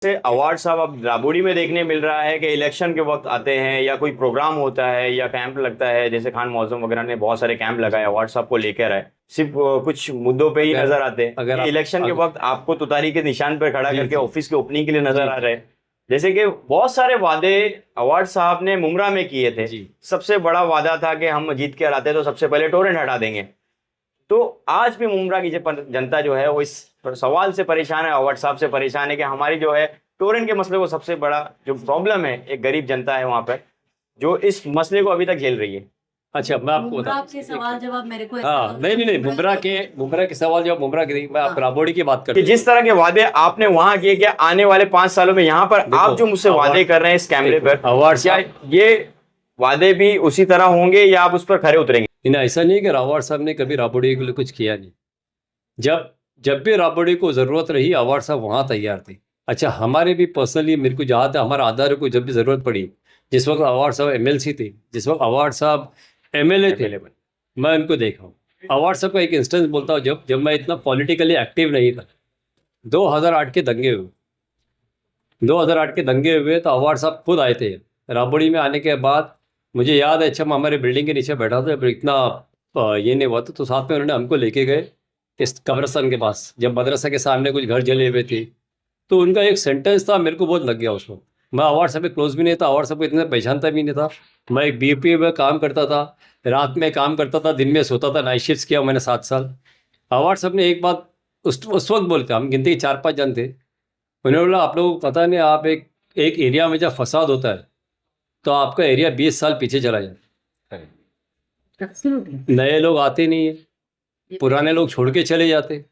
से अवार्ड साहब अब राबोड़ी में देखने मिल रहा है कि इलेक्शन के वक्त आते हैं या कोई प्रोग्राम होता है या कैंप लगता है, जैसे खान मौसम वगैरह ने बहुत सारे कैंप लगाए, अवार्ड साहब को लेकर आए, सिर्फ कुछ मुद्दों पे ही अगर नजर आते हैं। अगर ये आप इलेक्शन के वक्त आपको तुतारी के निशान पर खड़ा जी करके जी ऑफिस के ओपनिंग के लिए जी नजर आ रहे हैं। जैसे कि बहुत सारे वादे अवार्ड साहब ने मुमरा में किए थे। जी सबसे बड़ा वादा था कि हम जीत कर आते तो सबसे पहले टोरेंट हटा देंगे। तो आज भी मुमरा की जनता जो है वो इस सवाल से परेशान है, अवार्ड साहब से परेशान है कि हमारी जो है टोरेंट के मसले को सबसे बड़ा जो प्रॉब्लम है, एक गरीब जनता है वहां पर जो इस मसले को अभी तक झेल रही है। अच्छा, मैं आपको मुमरा बताता के सवाल जवाब मेरे को हाँ नहीं मुमरा के सवाल जवाब मुमरा के मैं आप राबोड़ी की बात कि करते जिस तरह के वादे आपने वहां किए कि आने वाले 5 सालों में यहाँ पर आप जो मुझसे वादे कर रहे हैं इस कैमरे पर, अवार्ड क्या ये वादे भी उसी तरह होंगे या आप उस पर खरे उतरेंगे? नहीं, ऐसा नहीं है कि अवार्ड साहब ने कभी राबोड़ी के लिए कुछ किया नहीं। जब जब भी राबोड़ी को ज़रूरत रही अवार्ड साहब वहाँ तैयार थे। अच्छा, हमारे भी पर्सनली मेरे को याद है, हमारा आधार को जब भी ज़रूरत पड़ी, जिस वक्त अवार्ड साहब एमएलसी थे, जिस वक्त अवार्ड साहब एमएलए थे, मैं उनको देखा हूँ। अवार्ड साहब का एक इंस्टेंस बोलता हूँ, जब जब मैं इतना पॉलिटिकली एक्टिव नहीं था, 2008 के दंगे हुए, 2008 के दंगे हुए तो अवार्ड साहब खुद आए थे राबोड़ी में। आने के बाद मुझे याद है, अच्छा मैं हमारे बिल्डिंग के नीचे बैठा था, इतना ये नहीं हुआ था, तो साथ में उन्होंने हमको लेके गए इस कब्रस्तान के पास, जब मदरसा के सामने कुछ घर जले हुए थे। तो उनका एक सेंटेंस था, मेरे को बहुत लग गया उसको। मैं अवार्ड साहब पे क्लोज भी नहीं था, अवार्ड साहब को इतना पहचानता भी नहीं था। मैं एक बीपीओ में काम करता था, रात में काम करता था, दिन में सोता था, नाइट शिफ्ट किया मैंने 7 साल। अवार्ड साहब ने एक बात उस वक्त बोलते, हम गिनती के 4-5 जन थे, उन्होंने बोला आप लोग पता नहीं, आप एक एरिया में जब फसाद होता है तो आपका एरिया 20 साल पीछे चला जाता है। नए लोग आते नहीं है, पुराने लोग छोड़ के चले जाते,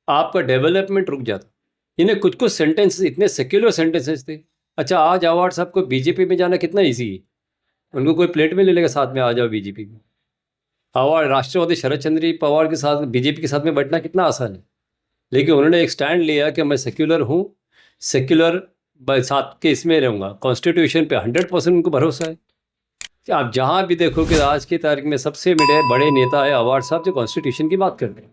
आपका डेवलपमेंट रुक जाता। इन्हें कुछ कुछ सेंटेंसेस इतने सेक्युलर सेंटेंसेस थे। अच्छा, आज अवार्ड साहब को बीजेपी में जाना कितना ईजी है, उनको कोई प्लेट में ले लेगा साथ में, आ जाओ बीजेपी में। अवार्ड राष्ट्रवादी शरद चंद्र पवार के साथ बीजेपी के साथ में बैठना कितना आसान है, लेकिन उन्होंने एक स्टैंड लिया कि मैं सेक्युलर हूँ, सेक्युलर साथ के इसमें रहूँगा, कॉन्स्टिट्यूशन पे 100% उनको भरोसा है। आप जहाँ भी देखो कि आज की तारीख में सबसे बड़े नेता है अवार्ड साहब, जो कॉन्स्टिट्यूशन की बात करते हैं।